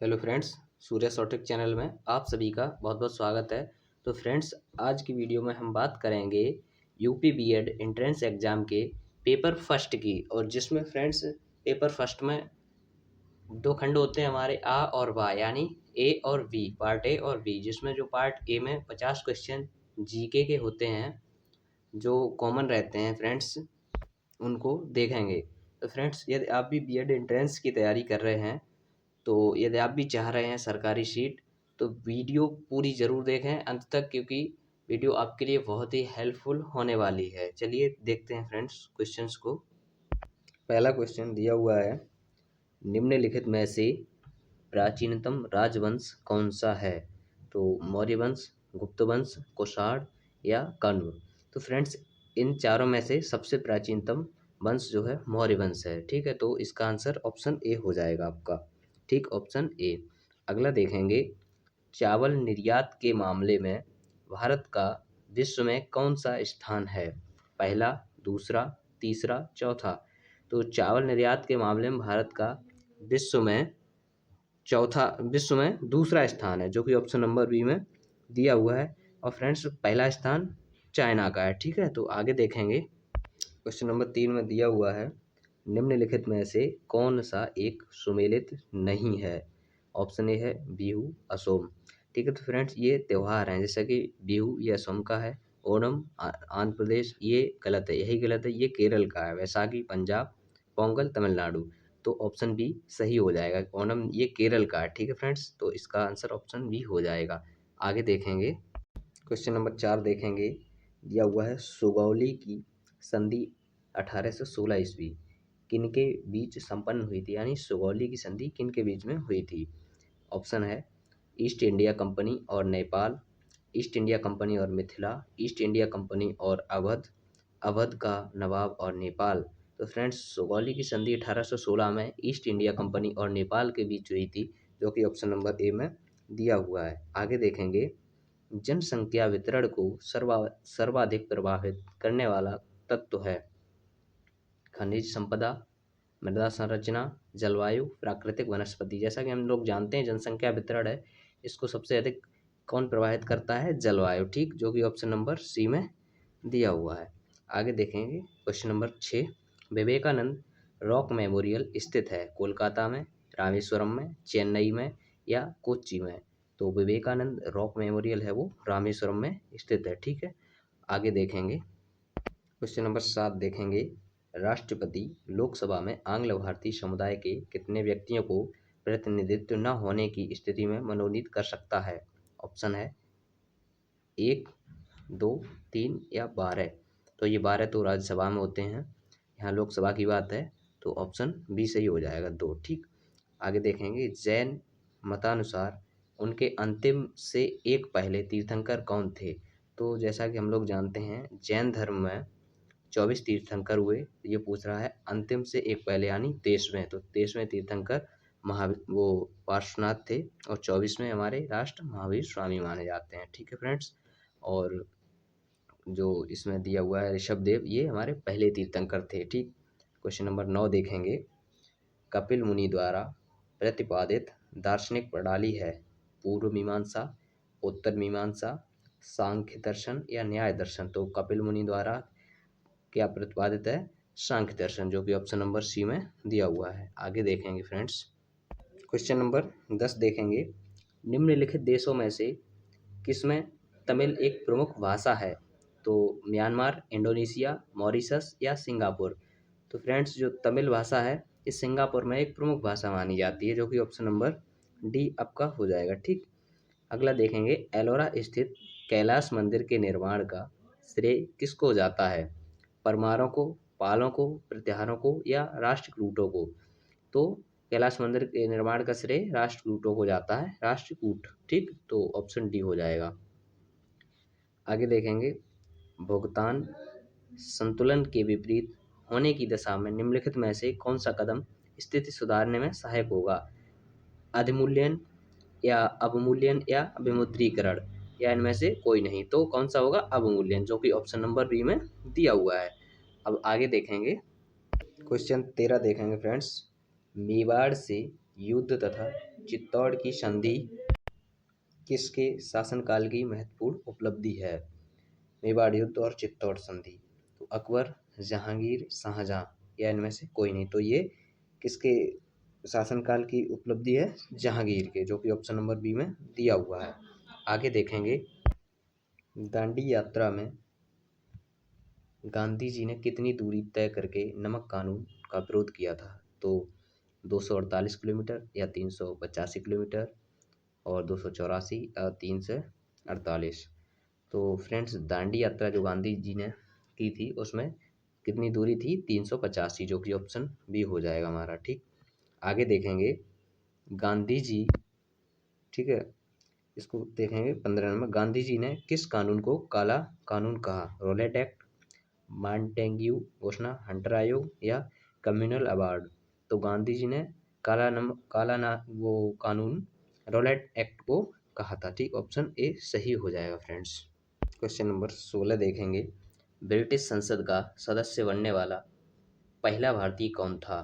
Hello friends, सूर्य सॉटिक channel में आप सभी का बहुत बहुत स्वागत है। तो फ्रेंड्स, आज की वीडियो में हम बात करेंगे यूपी बीएड एंट्रेंस एग्ज़ाम के पेपर फर्स्ट की। और जिसमें फ्रेंड्स पेपर फर्स्ट में दो खंड होते हैं हमारे आ और बा, यानी ए और बी, पार्ट ए और बी। जिसमें जो पार्ट ए में 50 क्वेश्चन जीके के होते हैं जो कॉमन रहते हैं फ्रेंड्स, उनको देखेंगे। तो फ्रेंड्स, यदि आप भी बीएड एंट्रेंस की तैयारी कर रहे हैं, तो यदि आप भी चाह रहे हैं सरकारी सीट, तो वीडियो पूरी ज़रूर देखें अंत तक, क्योंकि वीडियो आपके लिए बहुत ही हेल्पफुल होने वाली है। चलिए देखते हैं फ्रेंड्स क्वेश्चंस को। पहला क्वेश्चन दिया हुआ है, निम्नलिखित में से प्राचीनतम राजवंश कौन सा है? तो मौर्य वंश, गुप्त वंश, कुषाण या कण्व। तो फ्रेंड्स, इन चारों में से सबसे प्राचीनतम वंश जो है मौर्य वंश है। ठीक है, तो इसका आंसर ऑप्शन ए हो जाएगा आपका। ठीक, ऑप्शन ए। अगला देखेंगे, चावल निर्यात के मामले में भारत का विश्व में कौन सा स्थान है? पहला, दूसरा, तीसरा, चौथा। तो चावल निर्यात के मामले में भारत का विश्व में दूसरा स्थान है, जो कि ऑप्शन नंबर बी में दिया हुआ है। और फ्रेंड्स, पहला स्थान चाइना का है। ठीक है, तो आगे देखेंगे। क्वेश्चन नंबर 3 में दिया हुआ है, निम्नलिखित में से कौन सा एक सुमेलित नहीं है? ऑप्शन ए है बिहू, असोम। ठीक है, तो फ्रेंड्स, ये त्यौहार हैं, जैसा कि बिहू ये असोम का है, ओणम आंध्र प्रदेश ये गलत है, यही गलत है, ये केरल का है, वैसाखी पंजाब, पोंगल तमिलनाडु। तो ऑप्शन बी सही हो जाएगा, ओणम ये केरल का है। ठीक है फ्रेंड्स, तो इसका आंसर ऑप्शन बी हो जाएगा। आगे देखेंगे, क्वेश्चन नंबर 4 देखेंगे। दिया हुआ है, सुगौली की संधि 1816 ईस्वी किनके बीच संपन्न हुई थी? यानी सुगौली की संधि किनके बीच में हुई थी? ऑप्शन है ईस्ट इंडिया कंपनी और नेपाल, ईस्ट इंडिया कंपनी और मिथिला, ईस्ट इंडिया कंपनी और अवध, अवध का नवाब और नेपाल। तो फ्रेंड्स, सुगौली की संधि 1816 में ईस्ट इंडिया कंपनी और नेपाल के बीच हुई थी, जो कि ऑप्शन नंबर ए में दिया हुआ है। आगे देखेंगे, जनसंख्या वितरण को सर्वाधिक प्रभावित करने वाला तत्व है? खनिज संपदा, मृदा संरचना, जलवायु, प्राकृतिक वनस्पति। जैसा कि हम लोग जानते हैं, जनसंख्या वितरण है, इसको सबसे अधिक कौन प्रभावित करता है? जलवायु। ठीक, जो कि ऑप्शन नंबर सी में दिया हुआ है। आगे देखेंगे, question number 6, Vivekananda rock memorial स्थित है कोलकाता में, रामेश्वरम में, चेन्नई में या कोच्चि में? तो विवेकानंद रॉक मेमोरियल है वो रामेश्वरम में स्थित है। ठीक है, आगे देखेंगे, क्वेश्चन नंबर 7 देखेंगे, राष्ट्रपति लोकसभा में आंग्ल भारतीय समुदाय के कितने व्यक्तियों को प्रतिनिधित्व न होने की स्थिति में मनोनीत कर सकता है? ऑप्शन है 1, 2, 3 या 12। तो ये 12 तो राज्यसभा में होते हैं, यहाँ लोकसभा की बात है, तो ऑप्शन बी सही हो जाएगा, 2। ठीक, आगे देखेंगे, जैन मतानुसार उनके अंतिम से एक पहले तीर्थंकर कौन थे? तो जैसा कि हम लोग जानते हैं, जैन धर्म में 24 तीर्थंकर हुए। ये पूछ रहा है अंतिम से एक पहले, यानी 23वें। तो 23वें तीर्थंकर वो पार्श्वनाथ थे, और 24वें हमारे राष्ट्र महावीर स्वामी माने जाते हैं। ठीक है फ्रेंड्स, और जो इसमें दिया हुआ है ऋषभ देव, ये हमारे पहले तीर्थंकर थे। ठीक, क्वेश्चन नंबर 9 देखेंगे, कपिल मुनि द्वारा प्रतिपादित दार्शनिक प्रणाली है? पूर्व मीमांसा, उत्तर मीमांसा, सांख्य दर्शन या न्याय दर्शन? तो कपिल मुनि द्वारा क्या प्रतिपादित है? सांख्य दर्शन, जो कि ऑप्शन नंबर सी में दिया हुआ है। आगे देखेंगे फ्रेंड्स, क्वेश्चन नंबर 10 देखेंगे, निम्नलिखित देशों में से किसमें तमिल एक प्रमुख भाषा है? तो म्यांमार, इंडोनेशिया, मॉरिशस या सिंगापुर? तो फ्रेंड्स, जो तमिल भाषा है, इस सिंगापुर में एक प्रमुख भाषा मानी जाती है, जो कि ऑप्शन नंबर डी आपका हो जाएगा। ठीक, अगला देखेंगे, एलोरा स्थित कैलाश मंदिर के निर्माण का श्रेय किसको जाता है? परमारों को, पालों को, प्रत्याहारों को या राष्ट्रकूटों को? तो कैलाश मंदिर के निर्माण का श्रेय राष्ट्रकूटों को जाता है, राष्ट्रकूट। ठीक, तो ऑप्शन डी हो जाएगा। आगे देखेंगे, भुगतान संतुलन के विपरीत होने की दशा में निम्नलिखित में से कौन सा कदम स्थिति सुधारने में सहायक होगा? अधिमूल्यन या अवमूल्यन या विमुद्रीकरण, या इनमें से कोई नहीं? तो कौन सा होगा? अवमूल्यन, जो कि ऑप्शन नंबर बी में दिया हुआ है। अब आगे देखेंगे, क्वेश्चन 13 देखेंगे फ्रेंड्स, मेवाड़ से युद्ध तथा चित्तौड़ की संधि किसके शासनकाल की महत्वपूर्ण उपलब्धि है? मेवाड़ युद्ध और चित्तौड़ संधि। तो अकबर, जहांगीर, शाहजहां या इनमें से कोई नहीं। तो ये किसके शासनकाल की उपलब्धि है? जहांगीर के, जो कि ऑप्शन नंबर बी में दिया हुआ है। आगे देखेंगे, दांडी यात्रा में गांधी जी ने कितनी दूरी तय करके नमक कानून का विरोध किया था? तो 248 किलोमीटर या 385 किलोमीटर और 284 या 348। तो फ्रेंड्स, दांडी यात्रा जो गांधी जी ने की थी उसमें कितनी दूरी थी? 385, जो कि ऑप्शन बी हो जाएगा हमारा। ठीक, आगे देखेंगे गांधी जी, ठीक है, इसको देखेंगे 15 नंबर। गांधी जी ने किस कानून को काला कानून कहा? रोलेट एक्ट, मॉन्टेग्यू घोषणा, हंटर आयोग या कम्युनल अवार्ड। तो गांधी जी ने काला ना वो कानून रोलेट एक्ट को कहा था। ठीक, ऑप्शन ए सही हो जाएगा फ्रेंड्स। क्वेश्चन नंबर 16 देखेंगे, ब्रिटिश संसद का सदस्य बनने वाला पहला भारतीय कौन था?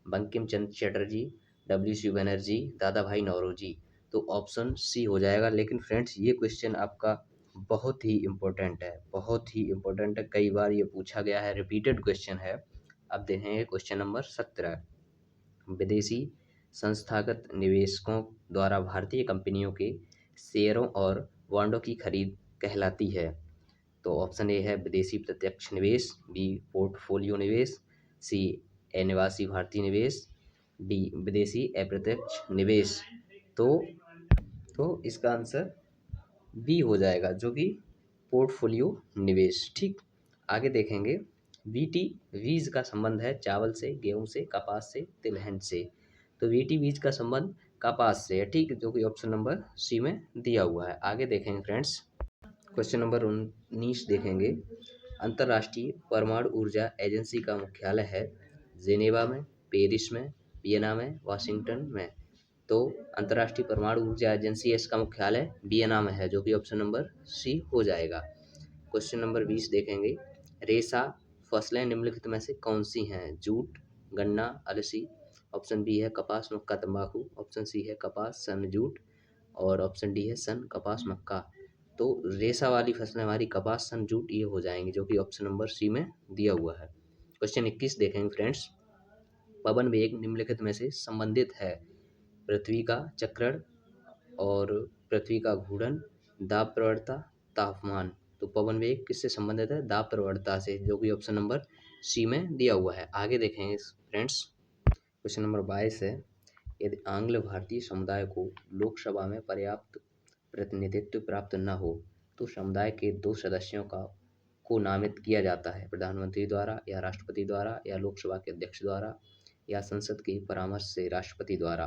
बंकिम चंद्र चटर्जी, डब्ल्यू सी बनर्जी, दादा भाई नौरोजी। तो ऑप्शन सी हो जाएगा। लेकिन फ्रेंड्स, ये क्वेश्चन आपका बहुत ही इम्पोर्टेंट है, बहुत ही इम्पोर्टेंट है, कई बार ये पूछा गया है, रिपीटेड क्वेश्चन है। अब देखेंगे क्वेश्चन नंबर 17, विदेशी संस्थागत निवेशकों द्वारा भारतीय कंपनियों के शेयरों और बॉन्डों की खरीद कहलाती है? तो ऑप्शन ए है विदेशी प्रत्यक्ष निवेश, बी पोर्टफोलियो निवेश, सी अनिवासी भारतीय निवेश, डी विदेशी अप्रत्यक्ष निवेश। तो इसका आंसर बी हो जाएगा, जो कि पोर्टफोलियो निवेश। ठीक, आगे देखेंगे, वीटी बीज का संबंध है चावल से, गेहूं से, कपास से, तिलहन से। तो वीटी बीज का संबंध कपास से है। ठीक, जो कि ऑप्शन नंबर सी में दिया हुआ है। आगे देखेंगे फ्रेंड्स, क्वेश्चन नंबर 19 देखेंगे, अंतर्राष्ट्रीय परमाणु ऊर्जा एजेंसी का मुख्यालय है जेनेवा में, पेरिस में, वियना में, वाशिंगटन में। तो अंतर्राष्ट्रीय परमाणु ऊर्जा एजेंसी है, इसका मुख्यालय वियना में है, जो कि ऑप्शन नंबर सी हो जाएगा। क्वेश्चन नंबर 20 देखेंगे, रेशा फसलें निम्नलिखित में से कौन सी हैं? जूट, गन्ना, अलसी। ऑप्शन बी है कपास, मक्का, तंबाकू। ऑप्शन सी है कपास, सन, जूट और ऑप्शन डी है सन, कपास, मक्का। तो रेशा वाली फसलें हमारी कपास, सन, जूट ये हो जाएंगी, जो कि ऑप्शन नंबर सी में दिया हुआ है। क्वेश्चन 21 देखेंगे फ्रेंड्स, पवन वेग निम्नलिखित में से संबंधित है? पृथ्वी का चक्रण और पृथ्वी का घूर्णन, दाब प्रवणता, तापमान। तो पवन वेग किससे संबंधित है? दाब प्रवणता से, जो कि ऑप्शन नंबर सी में दिया हुआ है। आगे देखेंगे फ्रेंड्स, क्वेश्चन नंबर 22 है, यदि आंग्ल भारतीय समुदाय को लोकसभा में पर्याप्त प्रतिनिधित्व प्राप्त न हो तो समुदाय के 2 सदस्यों को नामित किया जाता है प्रधानमंत्री द्वारा या राष्ट्रपति द्वारा या लोकसभा के अध्यक्ष द्वारा या संसद के परामर्श से राष्ट्रपति द्वारा।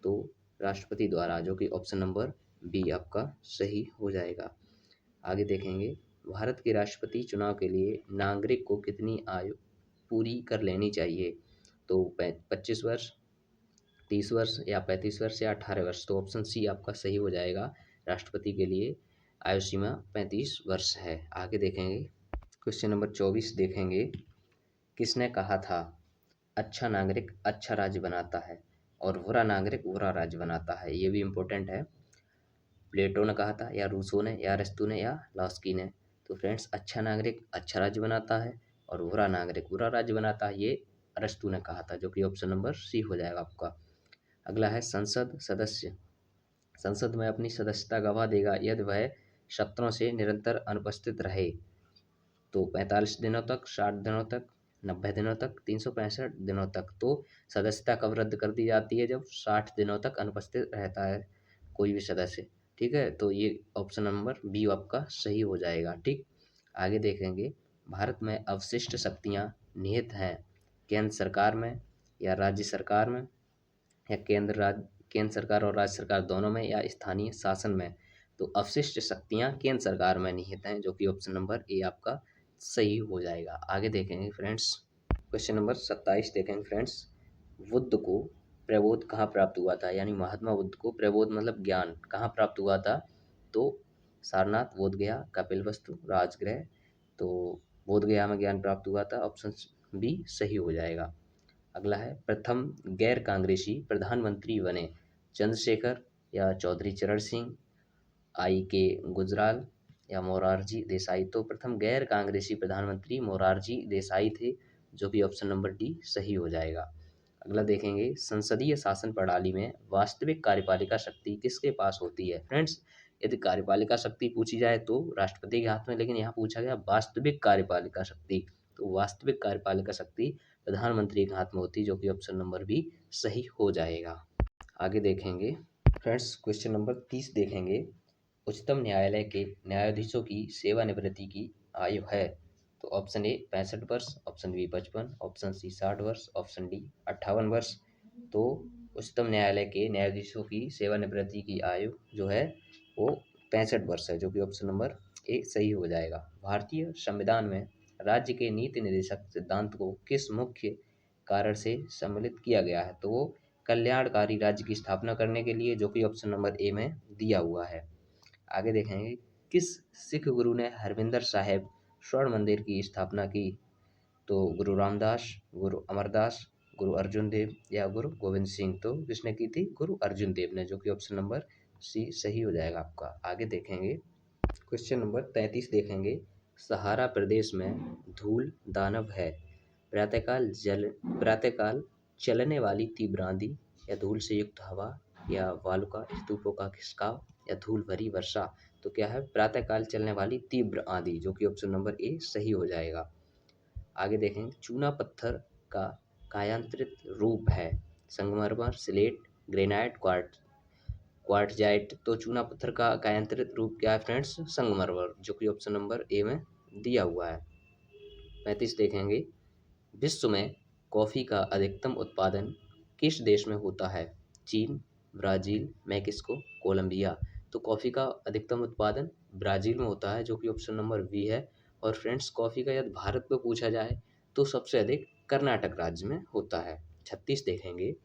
तो राष्ट्रपति द्वारा, जो कि ऑप्शन नंबर बी आपका सही हो जाएगा। आगे देखेंगे, भारत के राष्ट्रपति चुनाव के लिए नागरिक को कितनी आयु पूरी कर लेनी चाहिए? तो 25 वर्ष, 30 वर्ष या 35 वर्ष या 18 वर्ष। तो ऑप्शन सी आपका सही हो जाएगा, राष्ट्रपति के लिए आयु सीमा 35 वर्ष है। आगे देखेंगे, क्वेश्चन नंबर 24 देखेंगे, किसने कहा था अच्छा नागरिक अच्छा राज्य बनाता है और बुरा नागरिक बुरा राज्य बनाता है? ये भी इम्पोर्टेंट है। प्लेटो ने कहा था या रूसो ने या अरिस्टो ने या लॉस्की ने? तो फ्रेंड्स, अच्छा नागरिक अच्छा राज्य बनाता है और बुरा नागरिक बुरा राज्य बनाता है, ये अरिस्टो ने कहा था, जो कि ऑप्शन नंबर सी हो जाएगा आपका। अगला है संसद सदस्य संसद में अपनी सदस्यता गवा देगा यदि वह सत्रों से निरंतर अनुपस्थित रहे। तो 45 दिनों तक, 60 दिनों तक, 90 दिनों तक, 365 दिनों तक। तो सदस्यता कब रद्द कर दी जाती है? जब 60 दिनों तक अनुपस्थित रहता है कोई भी सदस्य। ठीक है, तो ये ऑप्शन नंबर बी आपका सही हो जाएगा। ठीक, आगे देखेंगे, भारत में अवशिष्ट शक्तियाँ निहित हैं केंद्र सरकार में या राज्य सरकार में या केंद्र सरकार और राज्य सरकार दोनों में या स्थानीय शासन में। तो अवशिष्ट शक्तियाँ केंद्र सरकार में निहित हैं, जो कि ऑप्शन नंबर ए आपका सही हो जाएगा। आगे देखेंगे फ्रेंड्स, क्वेश्चन नंबर 27 देखेंगे फ्रेंड्स, बुद्ध को प्रबोध कहाँ प्राप्त हुआ था? यानी महात्मा बुद्ध को प्रबोध मतलब ज्ञान कहाँ प्राप्त हुआ था? तो सारनाथ, बोधगया, कपिलवस्तु, राजगृह। तो बोधगया में ज्ञान प्राप्त हुआ था, ऑप्शन बी सही हो जाएगा। अगला है प्रथम गैर कांग्रेसी प्रधानमंत्री बने, चंद्रशेखर या चौधरी चरण सिंह, आई के गुजराल या मोरारजी देसाई। तो प्रथम गैर कांग्रेसी प्रधानमंत्री मोरारजी देसाई थे, जो कि ऑप्शन नंबर डी सही हो जाएगा। अगला देखेंगे संसदीय शासन प्रणाली में वास्तविक कार्यपालिका शक्ति किसके पास होती है। फ्रेंड्स, यदि कार्यपालिका शक्ति पूछी जाए तो राष्ट्रपति के हाथ में, लेकिन यहाँ पूछा गया वास्तविक कार्यपालिका शक्ति, तो वास्तविक कार्यपालिका शक्ति प्रधानमंत्री के हाथ में होती है, जो कि ऑप्शन नंबर बी सही हो जाएगा। आगे देखेंगे फ्रेंड्स, क्वेश्चन नंबर 30 देखेंगे। उच्चतम न्यायालय के न्यायाधीशों की सेवानिवृत्ति की आयु है, तो ऑप्शन ए 65 वर्ष, ऑप्शन बी 55, ऑप्शन सी 60 वर्ष, ऑप्शन डी 58 वर्ष। तो उच्चतम न्यायालय के न्यायाधीशों की सेवानिवृत्ति की आयु जो है वो 65 वर्ष है, जो कि ऑप्शन नंबर ए सही हो जाएगा। भारतीय संविधान में राज्य के नीति निर्देशक सिद्धांत को किस मुख्य कारण से सम्मिलित किया गया है, तो वो कल्याणकारी राज्य की स्थापना करने के लिए, जो कि ऑप्शन नंबर ए में दिया हुआ है। आगे देखेंगे किस सिख गुरु ने हरमिंदर साहिब स्वर्ण मंदिर की स्थापना की, तो गुरु रामदास, गुरु अमरदास, गुरु अर्जुन देव या गुरु गोविंद सिंह। तो किसने की थी, गुरु अर्जुन देव ने, जो कि ऑप्शन नंबर सी सही हो जाएगा आपका। आगे देखेंगे क्वेश्चन नंबर 33 देखेंगे। सहारा प्रदेश में धूल दानव है, प्रातःकाल चलने वाली तीव्र आंधी या धूल से युक्त हवा या वालुका स्तूपों का खिसकाव या धूल भरी वर्षा। तो क्या है, प्रातःकाल चलने वाली तीव्र आंधी, जो कि ऑप्शन नंबर ए सही हो जाएगा। आगे देखें चूना पत्थर का कायांतरित रूप है, संगमरमर, स्लेट, ग्रेनाइट, क्वार्टजाइट। तो चूना पत्थर का कायांतरित रूप क्या है फ्रेंड्स, संगमरमर, जो कि ऑप्शन नंबर ए में दिया हुआ है। 35 देखेंगे। विश्व में कॉफ़ी का अधिकतम उत्पादन किस देश में होता है, चीन, ब्राज़ील, मैक्सिको, कोलंबिया। तो कॉफ़ी का अधिकतम उत्पादन ब्राज़ील में होता है, जो कि ऑप्शन नंबर बी है। और फ्रेंड्स, कॉफ़ी का यदि भारत में पूछा जाए तो सबसे अधिक कर्नाटक राज्य में होता है। 36 देखेंगे।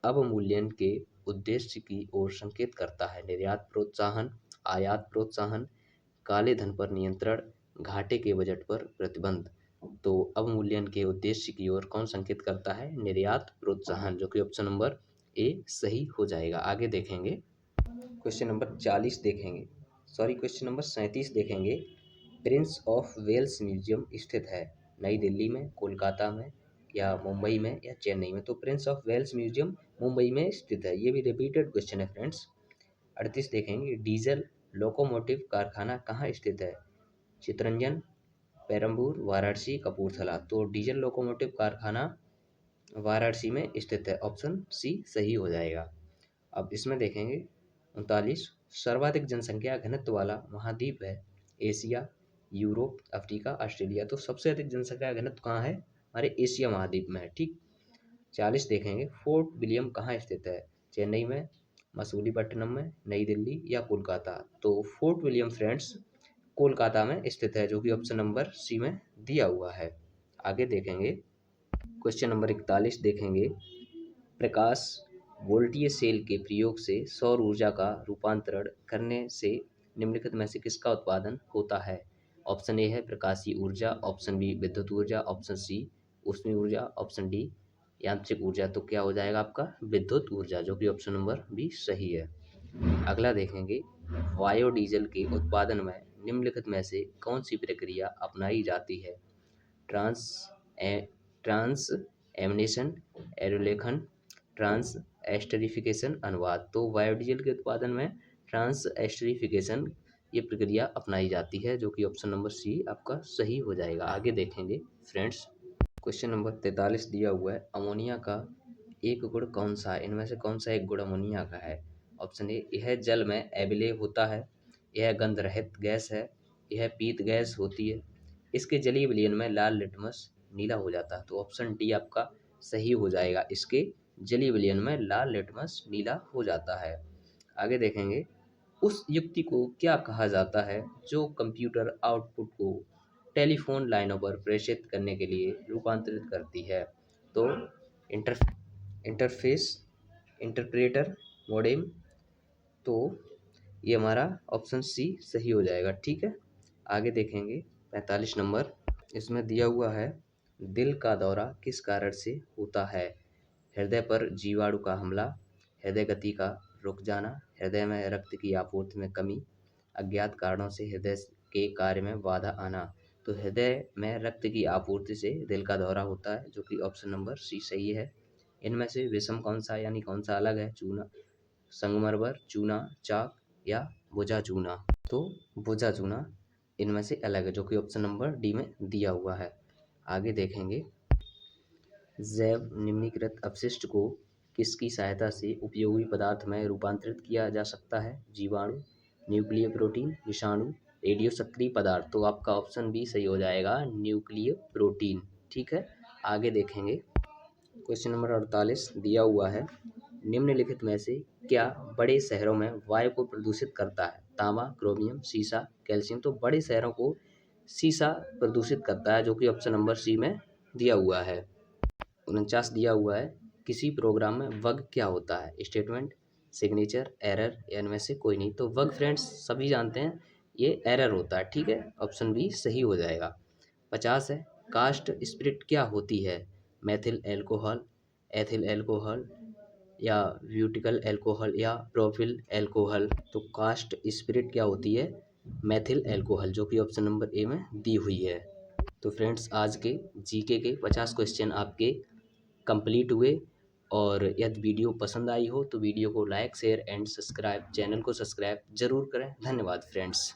अवमूल्यन के उद्देश्य की ओर संकेत करता है, निर्यात प्रोत्साहन, आयात प्रोत्साहन, काले धन पर नियंत्रण, घाटे के बजट पर प्रतिबंध। तो अवमूल्यन के उद्देश्य की ओर कौन संकेत करता है, निर्यात प्रोत्साहन, जो कि ऑप्शन नंबर ए सही हो जाएगा। आगे देखेंगे क्वेश्चन नंबर 40 देखेंगे, क्वेश्चन नंबर 37 देखेंगे। प्रिंस ऑफ वेल्स म्यूजियम स्थित है, नई दिल्ली में, कोलकाता में या मुंबई में या चेन्नई में। तो Prince of Wales Museum Mumbai में स्थित है, ये भी रिपीटेड क्वेश्चन है फ्रेंड्स। 38 देखेंगे। डीजल लोकोमोटिव कारखाना कहाँ स्थित है, चितरंजन, पेरम्बूर, वाराणसी, कपूरथला। तो डीजल लोकोमोटिव कारखाना वाराणसी में स्थित है, ऑप्शन सी सही हो जाएगा। अब इसमें देखेंगे 39। सर्वाधिक जनसंख्या घनत्व वाला महाद्वीप है, एशिया, यूरोप, अफ्रीका, ऑस्ट्रेलिया। तो सबसे अधिक जनसंख्या घनत्व कहाँ है, हमारे एशिया महाद्वीप में है, ठीक। 40 देखेंगे। फोर्ट विलियम कहाँ स्थित है, चेन्नई में, मसूलीपट्टनम में, नई दिल्ली या कोलकाता। तो फोर्ट विलियम फ्रेंड्स कोलकाता में स्थित है, जो कि ऑप्शन नंबर सी में दिया हुआ है। आगे देखेंगे क्वेश्चन नंबर 41 देखेंगे। प्रकाश वोल्टीय सेल के प्रयोग से सौर ऊर्जा का रूपांतरण करने से निम्नलिखित में से किसका उत्पादन होता है। ऑप्शन ए है प्रकाशीय ऊर्जा, ऑप्शन बी विद्युत ऊर्जा, ऑप्शन सी ऊष्मीय ऊर्जा, ऑप्शन डी यांत्रिक ऊर्जा। तो क्या हो जाएगा आपका विद्युत ऊर्जा, जो कि ऑप्शन नंबर बी सही है। अगला देखेंगे बायोडीजल के उत्पादन में निम्नलिखित में से कौन सी प्रक्रिया अपनाई जाती है, ट्रांस एमिनेशन, एरोलेखन, ट्रांस एस्टरिफिकेशन, अनुवाद। तो बायोडीजल के उत्पादन में ट्रांस एस्टरिफिकेशन ये प्रक्रिया अपनाई जाती है, जो कि ऑप्शन नंबर सी आपका सही हो जाएगा। आगे देखेंगे फ्रेंड्स क्वेश्चन नंबर 43 दिया हुआ है। अमोनिया का एक गुण कौन सा है, इनमें से कौन सा एक गुण अमोनिया का है। ऑप्शन ए, यह जल में अम्लीय होता है, यह गंध रहित गैस है, यह पीत गैस होती है, इसके जलीय विलयन में लाल लिटमस नीला हो जाता है। तो ऑप्शन डी आपका सही हो जाएगा, इसके जलीय विलयन में लाल लिटमस नीला हो जाता है। आगे देखेंगे उस युक्ति को क्या कहा जाता है जो कंप्यूटर आउटपुट को टेलीफोन लाइनों पर प्रेषित करने के लिए रूपांतरित करती है। तो इंटरफेस, इंटरप्रेटर, मॉडेम। तो ये हमारा ऑप्शन सी सही हो जाएगा, ठीक है। आगे देखेंगे 45 नंबर, इसमें दिया हुआ है दिल का दौरा किस कारण से होता है? हृदय पर जीवाणु का हमला, हृदय गति का रुक जाना, हृदय में रक्त की आपूर्ति में कमी, अज्ञात कारणों से हृदय के कार्य में बाधा आना। तो हृदय में रक्त की आपूर्ति से दिल का दौरा होता है, जो कि ऑप्शन नंबर सी सही है। इनमें से विषम कौन सा यानी कौन सा अलग है? चूना, संगमरमर, चूना, चाक या भुजा चूना? तो भुजा चूना इनमें से अलग है, जो कि ऑप्शन नंबर डी में दिया हुआ है। आगे देखेंगे, जैव निम्नीकृत अपशिष्ट को किसकी सहायता से उपयोगी पदार्थ में रूपांतरित किया जा सकता है? जीवाणु, न्यूक्लियर प्रोटीन, विषाणु, रेडियो सक्रिय पदार्थ। तो आपका ऑप्शन बी सही हो जाएगा, न्यूक्लियर प्रोटीन। ठीक है, आगे देखेंगे, क्वेश्चन नंबर 48 दिया हुआ है, निम्नलिखित में से क्या बड़े शहरों में वायु को प्रदूषित करता है? तांबा, क्रोमियम, सीसा, कैल्शियम। तो बड़े शहरों को सीसा प्रदूषित करता है, जो कि ऑप्शन नंबर सी में दिया हुआ है। 49 दिया हुआ है, किसी प्रोग्राम में बग क्या होता है? स्टेटमेंट, सिग्नेचर, एरर या इनमें से कोई नहीं। तो बग फ्रेंड्स सभी जानते हैं, ये एरर होता है। ठीक है, ऑप्शन बी सही हो जाएगा। 50 है, कास्ट स्पिरिट क्या होती है? मेथिल एल्कोहल, एथिल एल्कोहल या ब्यूटिकल एल्कोहल या प्रोपिल एल्कोहल। तो कास्ट स्पिरिट क्या होती है? मेथिल एल्कोहल, जो कि ऑप्शन नंबर ए में दी हुई है। तो फ्रेंड्स आज के जीके के 50 क्वेश्चन आपके कंप्लीट हुए। और यदि वीडियो पसंद आई हो तो वीडियो को like, share and subscribe, channel को सब्सक्राइब जरूर करें। धन्यवाद फ्रेंड्स।